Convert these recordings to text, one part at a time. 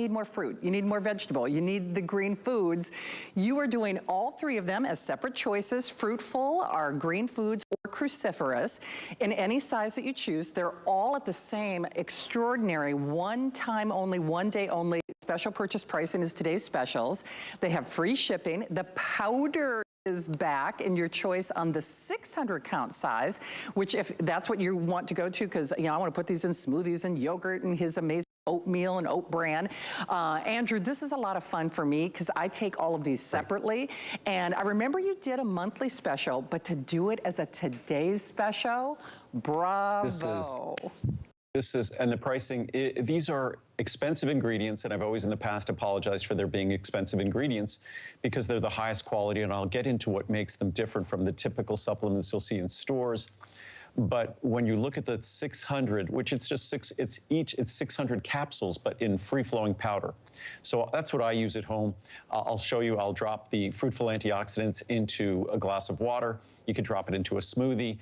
need more fruit, you need more vegetable, you need the green foods. You are doing all three of them as separate choices. Fruitful are green foods or cruciferous in any size that you choose. They're all at the same extraordinary one time only, one day only special purchase pricing is today's specials. They have free shipping. The powder is back in your choice on the 600 count size, which if that's what you want to go to, because you know I want to put these in smoothies and yogurt and his amazing oatmeal and oat bran. Andrew, this is a lot of fun for me because I take all of these separately. And I remember you did a monthly special, but to do it as a today's special, bravo. This is, and the pricing, these are expensive ingredients, and I've always in the past apologized for there being expensive ingredients because they're the highest quality, and I'll get into what makes them different from the typical supplements you'll see in stores. But when you look at the 600, which it's just it's 600 capsules, but in free-flowing powder. So that's what I use at home. I'll show you, I'll drop the Fruitful Antioxidants into a glass of water. You could drop it into a smoothie.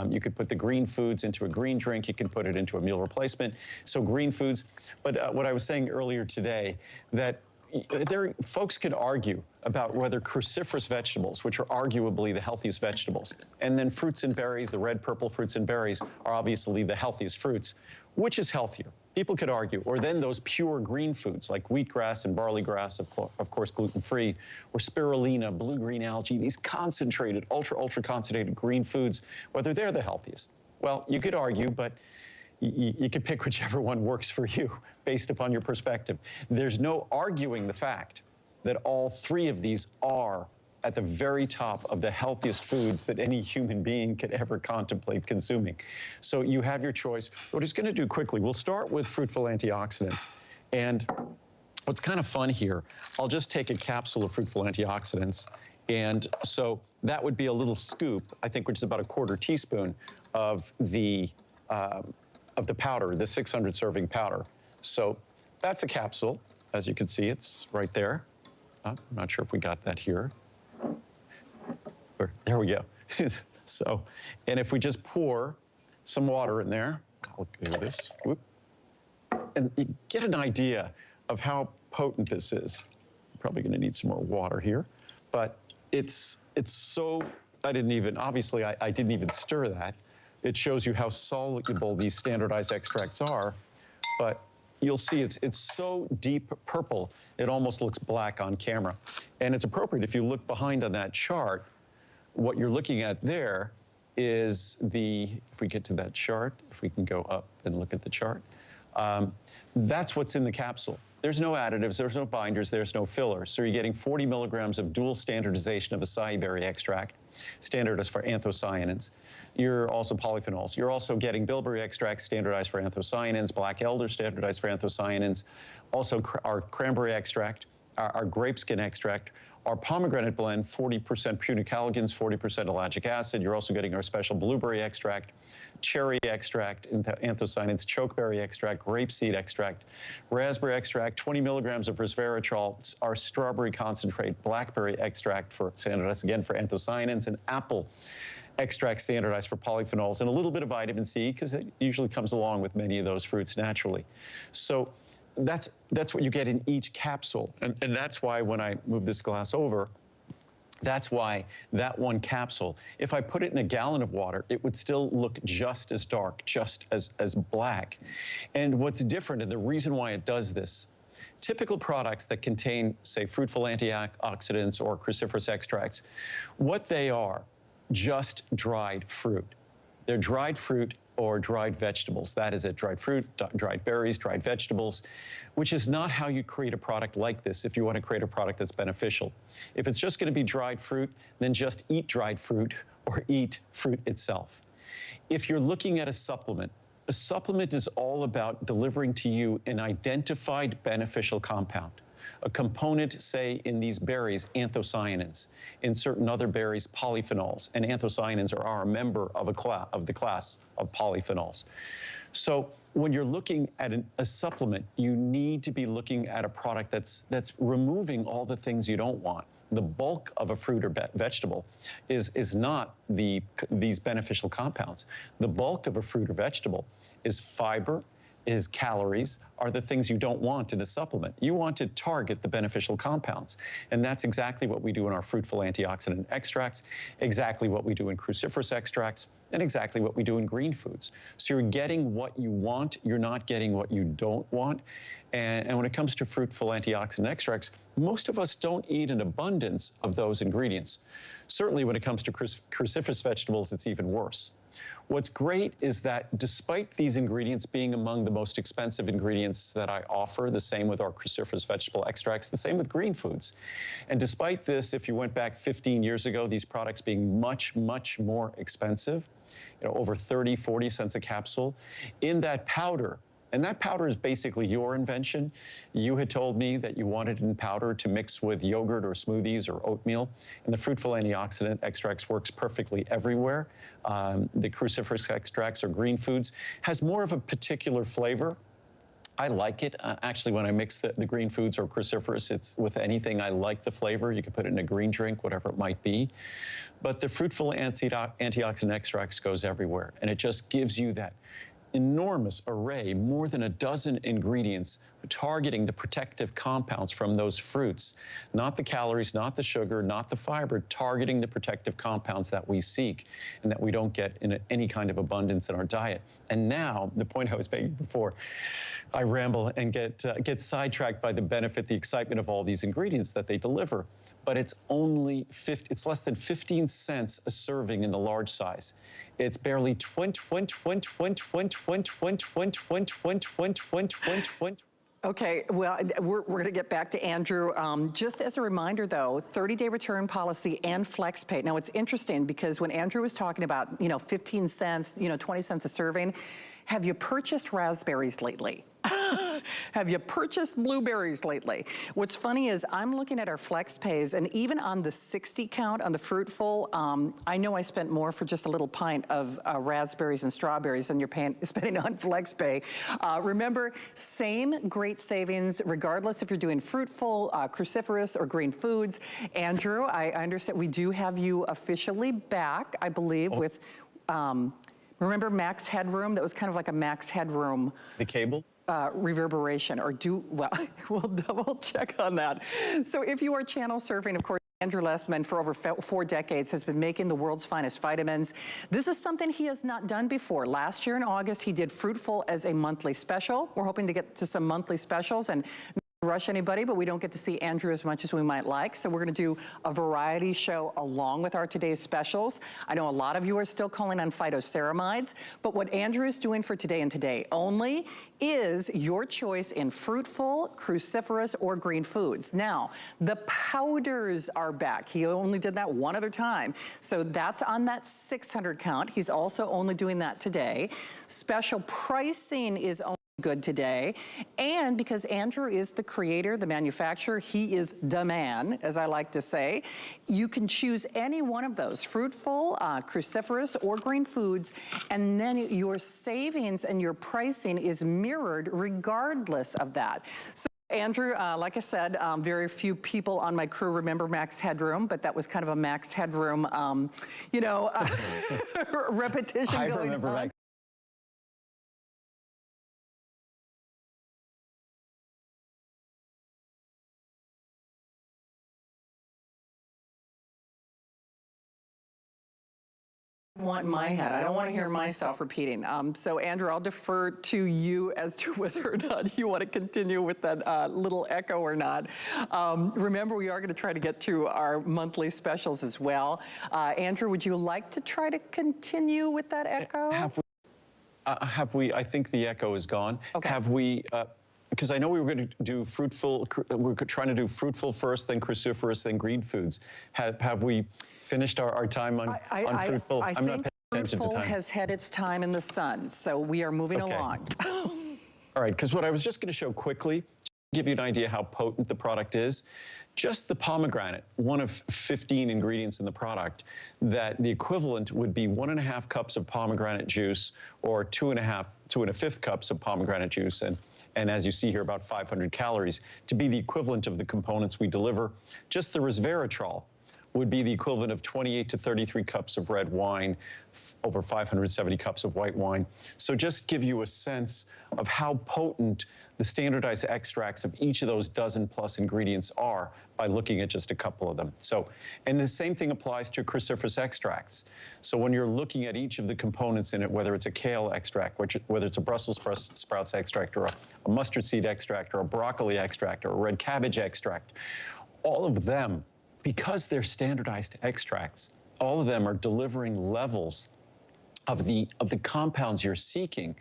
You could put the green foods into a green drink. You can put it into a meal replacement. So green foods. But what I was saying earlier today, that folks could argue about whether cruciferous vegetables, which are arguably the healthiest vegetables, and then fruits and berries, the red, purple fruits and berries are obviously the healthiest fruits. Which is healthier? People could argue. Or then those pure green foods like wheatgrass and barley grass, of course, gluten-free, or spirulina, blue-green algae, these concentrated, ultra concentrated green foods, whether they're the healthiest. Well, you could argue, but you could pick whichever one works for you based upon your perspective. There's no arguing the fact that all three of these are at the very top of the healthiest foods that any human being could ever contemplate consuming. So you have your choice. What he's going to do quickly, we'll start with Fruitful Antioxidants. And what's kind of fun here, I'll just take a capsule of Fruitful Antioxidants. And so that would be a little scoop, I think, which is about a quarter teaspoon of the powder, the 600 serving powder. So that's a capsule. As you can see, it's right there. I'm not sure if we got that here. There we go. So, and if we just pour some water in there, I'll do this, whoop, and you get an idea of how potent this is. Probably gonna need some more water here, but it's so, obviously I didn't even stir that. It shows you how soluble these standardized extracts are, but you'll see it's so deep purple, it almost looks black on camera. And it's appropriate if you look behind on that chart, what you're looking at there is if we get to that chart, if we can go up and look at the chart, that's what's in the capsule. There's no additives, there's no binders, there's no fillers. So you're getting 40 milligrams of dual standardization of acai berry extract, standardized for anthocyanins. You're also polyphenols. You're also getting bilberry extract standardized for anthocyanins, black elder standardized for anthocyanins, also our cranberry extract, our grape skin extract, our pomegranate blend, 40% punicalagins, 40% ellagic acid. You're also getting our special blueberry extract, cherry extract, anthocyanins, chokeberry extract, grape seed extract, raspberry extract, 20 milligrams of resveratrol, our strawberry concentrate, blackberry extract for standardized again for anthocyanins, and apple extract standardized for polyphenols, and a little bit of vitamin C because it usually comes along with many of those fruits naturally. So that's what you get in each capsule. And that's why when I move this glass over, that's why that one capsule, if I put it in a gallon of water, it would still look just as dark, just as black. And what's different, and the reason why it does this, typical products that contain, say, fruitful antioxidants or cruciferous extracts, what they are, just dried fruit. They're dried fruit or dried vegetables. That is it, dried fruit, dried berries, dried vegetables, which is not how you create a product like this if you want to create a product that's beneficial. If it's just going to be dried fruit, then just eat dried fruit or eat fruit itself. If you're looking at a supplement is all about delivering to you an identified beneficial compound. A component, say, in these berries, anthocyanins, in certain other berries, polyphenols, and anthocyanins are a member of the class of polyphenols. So when you're looking at a supplement, you need to be looking at a product that's removing all the things you don't want. The bulk of a fruit or vegetable is not these beneficial compounds. The bulk of a fruit or vegetable is fiber is calories are the things you don't want in a supplement. You want to target the beneficial compounds. And that's exactly what we do in our fruitful antioxidant extracts, exactly what we do in cruciferous extracts, and exactly what we do in green foods. So you're getting what you want, you're not getting what you don't want. And when it comes to fruitful antioxidant extracts, most of us don't eat an abundance of those ingredients. Certainly when it comes to cruciferous vegetables, it's even worse. What's great is that despite these ingredients being among the most expensive ingredients that I offer, the same with our cruciferous vegetable extracts, the same with green foods. And despite this, if you went back 15 years ago, these products being much, much more expensive, over 30, 40 cents a capsule, in that powder. And that powder is basically your invention. You had told me that you wanted it in powder to mix with yogurt or smoothies or oatmeal. And the fruitful antioxidant extracts works perfectly everywhere. The cruciferous extracts or green foods has more of a particular flavor. I like it. Actually, when I mix the green foods or cruciferous, it's with anything, I like the flavor. You can put it in a green drink, whatever it might be. But the fruitful antioxidant extracts goes everywhere. And it just gives you that enormous array, more than a dozen ingredients targeting the protective compounds from those fruits. Not the calories, not the sugar, not the fiber, targeting the protective compounds that we seek and that we don't get in any kind of abundance in our diet. And now, the point I was making before, I ramble and get sidetracked by the benefit, the excitement of all these ingredients that they deliver. But it's only it's less than 15 cents a serving in the large size. It's barely 20. Okay, well, we're going to get back to Andrew. Just as a reminder, though, 30-day return policy and flex pay. Now, it's interesting because when Andrew was talking about, 15 cents, 20 cents a serving, have you purchased raspberries lately? Have you purchased blueberries lately? What's funny is I'm looking at our flex pays, and even on the 60 count on the Fruitful, I know I spent more for just a little pint of raspberries and strawberries than you're spending on flex pay. Remember, same great savings, regardless if you're doing Fruitful, cruciferous, or green foods. Andrew, I understand we do have you officially back, I believe, with, remember Max Headroom? That was kind of like a Max Headroom. The cable? Reverberation, or well, we'll double check on that. So if you are channel surfing, of course, Andrew Lessman, for over 4 decades, has been making the world's finest vitamins. This is something he has not done before. Last year in August, he did Fruitful as a monthly special. We're hoping to get to some monthly specials and rush anybody, but we don't get to see Andrew as much as we might like. So we're going to do a variety show along with our today's specials. I know a lot of you are still calling on phytoceramides, but what Andrew is doing for today and today only is your choice in Fruitful, cruciferous, or green foods. Now, the powders are back. He only did that one other time. So that's on that 600 count. He's also only doing that today. Special pricing is only good today. And because Andrew is the creator, the manufacturer, he is the man, as I like to say, you can choose any one of those, Fruitful, cruciferous, or green foods, and then your savings and your pricing is mirrored regardless of that. So Andrew, like I said, very few people on my crew remember Max Headroom, but that was kind of a Max Headroom, repetition I going remember on. Want in my head. I don't want to hear myself repeating. So Andrew, I'll defer to you as to whether or not you want to continue with that little echo or not. Remember, we are going to try to get to our monthly specials as well. Andrew, would you like to try to continue with that echo? Have we, I think the echo is gone. Okay. Have we, because I know we were going to do Fruitful, we're trying to do Fruitful first, then cruciferous, then green foods. Have we finished our time on Fruitful? I I'm not think paying attention to Fruitful time. has had its time in the sun, so we are moving along. All right, because what I was just going to show quickly, to give you an idea how potent the product is, just the pomegranate, one of 15 ingredients in the product, that the equivalent would be 1.5 cups of pomegranate juice or 2 1/5 cups of pomegranate juice. And as you see here, about 500 calories to be the equivalent of the components we deliver. Just the resveratrol, would be the equivalent of 28 to 33 cups of red wine, over 570 cups of white wine. So just give you a sense of how potent the standardized extracts of each of those dozen plus ingredients are by looking at just a couple of them. So, and the same thing applies to cruciferous extracts. So when you're looking at each of the components in it, whether it's a kale extract, whether it's a Brussels sprouts extract, or a mustard seed extract, or a broccoli extract, or a red cabbage extract, all of them, because they're standardized extracts, all of them are delivering levels of the compounds you're seeking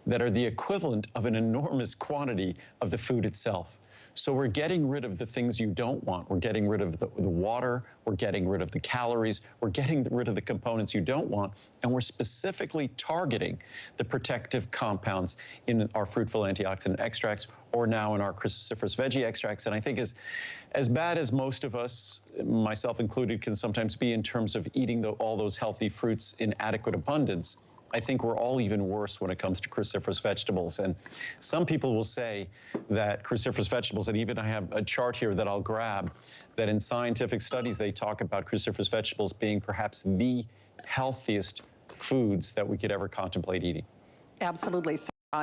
that are the equivalent of an enormous quantity of the food itself. So we're getting rid of the things you don't want. We're getting rid of the water. We're getting rid of the calories. We're getting rid of the components you don't want. And we're specifically targeting the protective compounds in our fruitful antioxidant extracts, or now in our cruciferous veggie extracts. And I think as bad as most of us, myself included, can sometimes be in terms of eating all those healthy fruits in adequate abundance, I think we're all even worse when it comes to cruciferous vegetables. And some people will say that cruciferous vegetables, and even I have a chart here that I'll grab, that in scientific studies they talk about cruciferous vegetables being perhaps the healthiest foods that we could ever contemplate eating. Absolutely.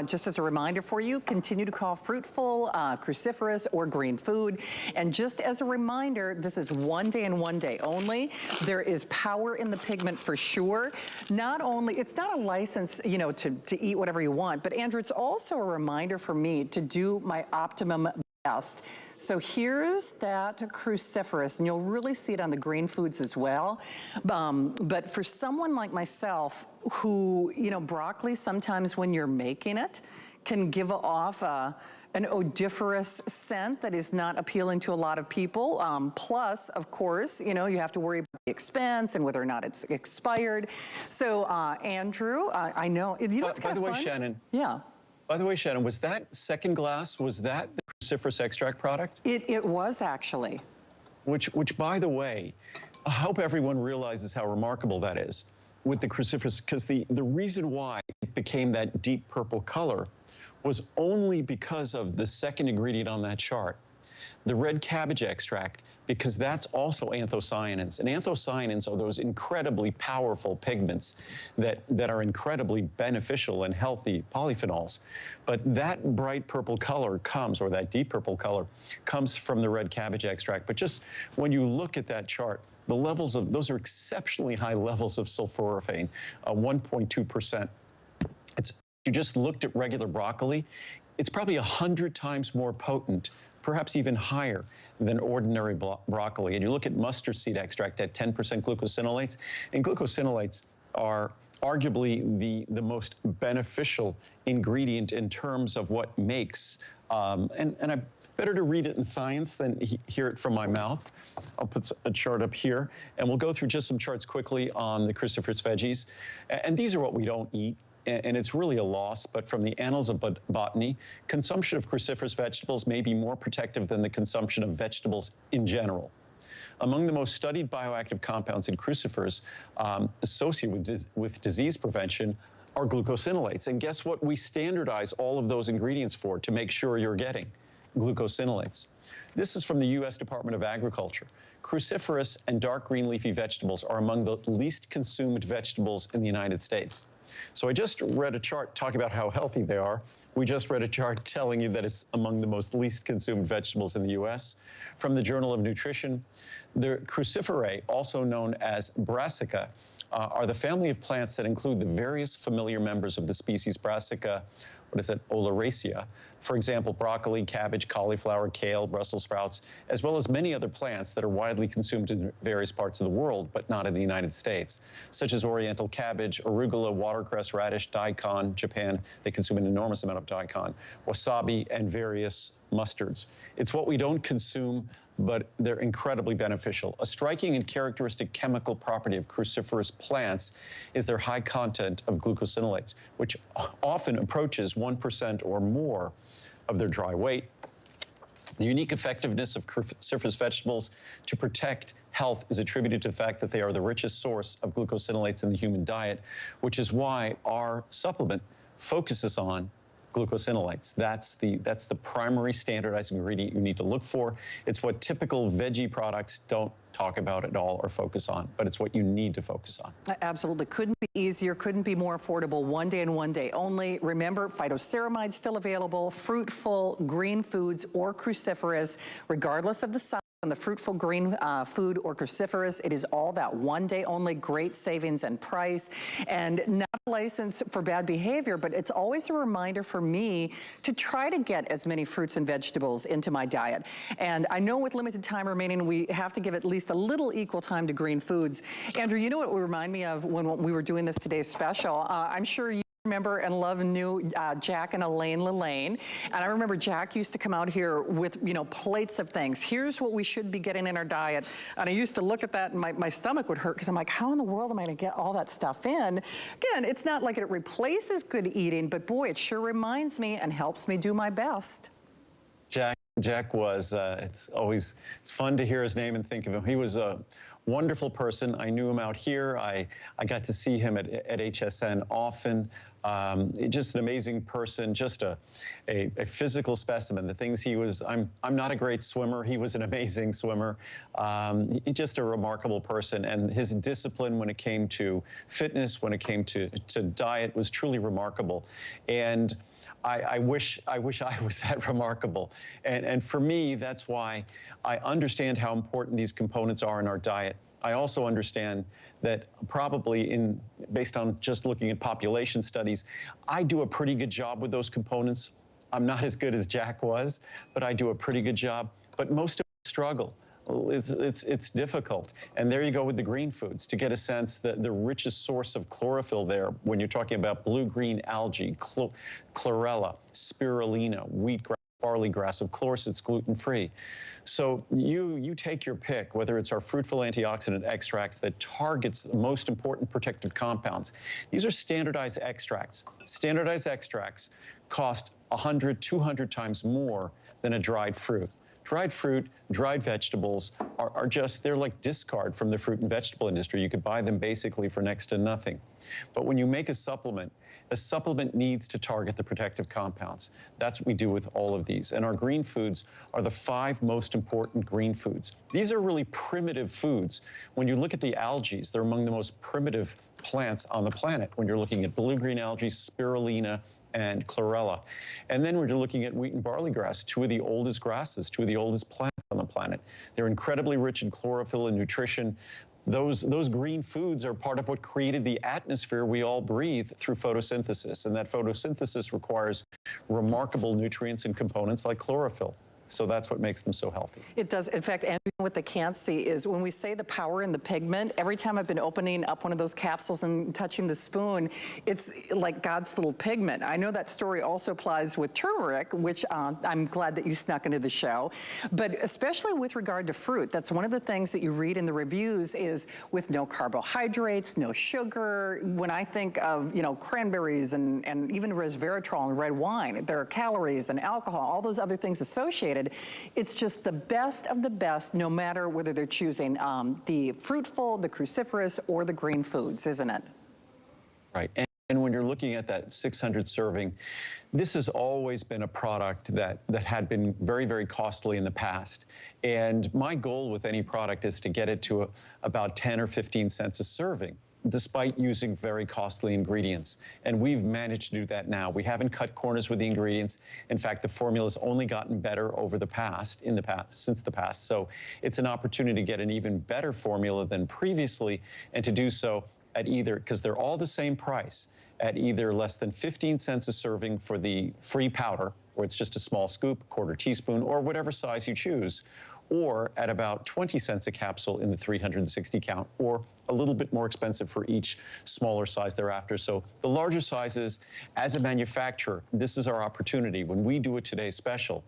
Just as a reminder for you, continue to call Fruitful, cruciferous, or green food. And just as a reminder, this is one day and one day only. There is power in the pigment for sure. Not only, it's not a license, you know, to eat whatever you want, but Andrew, it's also a reminder for me to do my optimum best. So here's that cruciferous, and you'll really see it on the green foods as well. But for someone like myself who, you know, broccoli, sometimes when you're making it, can give off an odoriferous scent that is not appealing to a lot of people. Plus, of course, you know, you have to worry about the expense and whether or not it's expired. So, Andrew, I know, you know, it's kind of fun. By the way, Shannon. Yeah. By the way, Shannon, was that second glass, was that the cruciferous extract product? It was actually. Which, by the way, I hope everyone realizes how remarkable that is with the cruciferous, because the reason why it became that deep purple color was only because of the second ingredient on that chart, the red cabbage extract, because that's also anthocyanins. And anthocyanins are those incredibly powerful pigments that are incredibly beneficial and healthy polyphenols. But that bright purple color comes, or that deep purple color, comes from the red cabbage extract. But just when you look at that chart, the levels of, those are exceptionally high levels of sulforaphane, 1.2%. If you just looked at regular broccoli, it's probably 100 times more potent, perhaps even higher than ordinary broccoli. And you look at mustard seed extract at 10% glucosinolates, and glucosinolates are arguably the most beneficial ingredient in terms of what makes, and I better to read it in science than hear it from my mouth. I'll put a chart up here, and we'll go through just some charts quickly on the cruciferous veggies. And these are what we don't eat. And it's really a loss, but from the Annals of Botany, consumption of cruciferous vegetables may be more protective than the consumption of vegetables in general. Among the most studied bioactive compounds in crucifers associated with disease prevention are glucosinolates. And guess what we standardize all of those ingredients for to make sure you're getting? Glucosinolates. This is from the U.S. Department of Agriculture. Cruciferous and dark green leafy vegetables are among the least consumed vegetables in the United States. So I just read a chart talking about how healthy they are. We just read a chart telling you that it's among the most least consumed vegetables in the U.S. From the Journal of Nutrition, the cruciferae, also known as Brassica, are the family of plants that include the various familiar members of the species Brassica, Oleracea. For example, broccoli, cabbage, cauliflower, kale, Brussels sprouts, as well as many other plants that are widely consumed in various parts of the world, but not in the United States, such as oriental cabbage, arugula, watercress, radish, daikon. Japan, they consume an enormous amount of daikon, wasabi, and various mustards. It's what we don't consume, but they're incredibly beneficial. A striking and characteristic chemical property of cruciferous plants is their high content of glucosinolates, which often approaches 1% or more of their dry weight. The unique effectiveness of cruciferous vegetables to protect health is attributed to the fact that they are the richest source of glucosinolates in the human diet, which is why our supplement focuses on glucosinolates. That's the primary standardized ingredient you need to look for. It's what typical veggie products don't talk about at all or focus on, but it's what you need to focus on. Absolutely. Couldn't be easier, couldn't be more affordable. One day and one day only. Remember, phytoceramides still available, Fruit Full, green foods, or cruciferous, regardless of the size. On the fruitful green food or cruciferous, it is all that one day only, great savings and price, and not a license for bad behavior, but it's always a reminder for me to try to get as many fruits and vegetables into my diet. And I know with limited time remaining, we have to give at least a little equal time to green foods. Andrew, you know what would remind me of when we were doing this today's special? I'm sure you remember and love and knew Jack and Elaine Lelaine. And I remember Jack used to come out here with, you know, plates of things. Here's what we should be getting in our diet. And I used to look at that and my stomach would hurt because I'm like, how in the world am I gonna get all that stuff in? Again, it's not like it replaces good eating, but boy, it sure reminds me and helps me do my best. Jack was, it's fun to hear his name and think of him. He was a wonderful person. I knew him out here. I got to see him at HSN often. Just an amazing person, just a physical specimen. The things he was, I'm not a great swimmer. He was an amazing swimmer. Just a remarkable person. And his discipline when it came to fitness, when it came to diet was truly remarkable. And I wish I was that remarkable. And for me, that's why I understand how important these components are in our diet. I also understand that probably based on just looking at population studies, I do a pretty good job with those components. I'm not as good as Jack was, but I do a pretty good job. But most of us struggle. It's difficult. And there you go with the green foods to get a sense that the richest source of chlorophyll there, when you're talking about blue-green algae, chlorella, spirulina, wheatgrass, barley grass, of course it's gluten-free. So you take your pick, whether it's our Fruit Full AntiOxidant Extracts that targets the most important protective compounds. These are standardized extracts. Standardized extracts cost 100, 200 times more than a dried fruit. Dried fruit, dried vegetables are just, they're like discard from the fruit and vegetable industry. You could buy them basically for next to nothing. But when you make a supplement needs to target the protective compounds. That's what we do with all of these. And our green foods are the 5 most important green foods. These are really primitive foods. When you look at the algae, they're among the most primitive plants on the planet. When you're looking at blue-green algae, spirulina, and chlorella. And then we're looking at wheat and barley grass, 2 of the oldest grasses, 2 of the oldest plants on the planet. They're incredibly rich in chlorophyll and nutrition. Those green foods are part of what created the atmosphere we all breathe through photosynthesis. And that photosynthesis requires remarkable nutrients and components like chlorophyll. So that's what makes them so healthy. It does. In fact, Andrew, what they can't see is when we say the power in the pigment, every time I've been opening up one of those capsules and touching the spoon, it's like God's little pigment. I know that story also applies with turmeric, which I'm glad that you snuck into the show. But especially with regard to fruit, that's one of the things that you read in the reviews is with no carbohydrates, no sugar. When I think of, you know, cranberries and even resveratrol and red wine, there are calories and alcohol, all those other things associated. It's just the best of the best, no matter whether they're choosing the fruitful, the cruciferous, or the green foods, isn't it? Right. And when you're looking at that 600 serving, this has always been a product that had been very, very costly in the past. And my goal with any product is to get it to about 10 or 15 cents a serving, despite using very costly ingredients. And we've managed to do that now. We haven't cut corners with the ingredients. In fact, the formula's only gotten better over the past, since the past. So it's an opportunity to get an even better formula than previously, and to do so at either, because they're all the same price, at either less than 15 cents a serving for the free powder, or it's just a small scoop, quarter teaspoon, or whatever size you choose, or at about 20 cents a capsule in the 360 count, or a little bit more expensive for each smaller size thereafter. So the larger sizes, as a manufacturer, this is our opportunity. When we do a Today Special,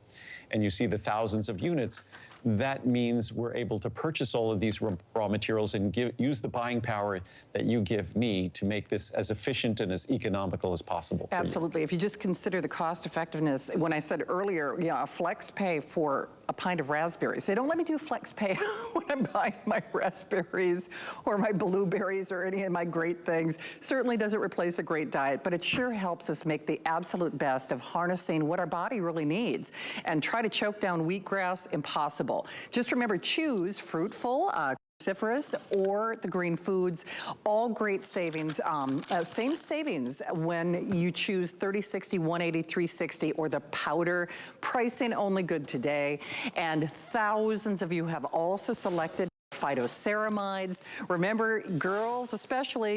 and you see the thousands of units, that means we're able to purchase all of these raw materials and use the buying power that you give me to make this as efficient and as economical as possible. Absolutely. If you just consider the cost effectiveness, when I said earlier, you know, a flex pay for a pint of raspberries. They don't let me do flex pay when I'm buying my raspberries or my blueberries or any of my great things. Certainly doesn't replace a great diet, but it sure helps us make the absolute best of harnessing what our body really needs. And try to choke down wheatgrass, impossible. Just remember, choose Fruit Full, cruciferous, or the green foods. All great savings, same savings when you choose 30/60, 180, 360, or the powder. Pricing only good today. And thousands of you have also selected phytoceramides. Remember, girls especially,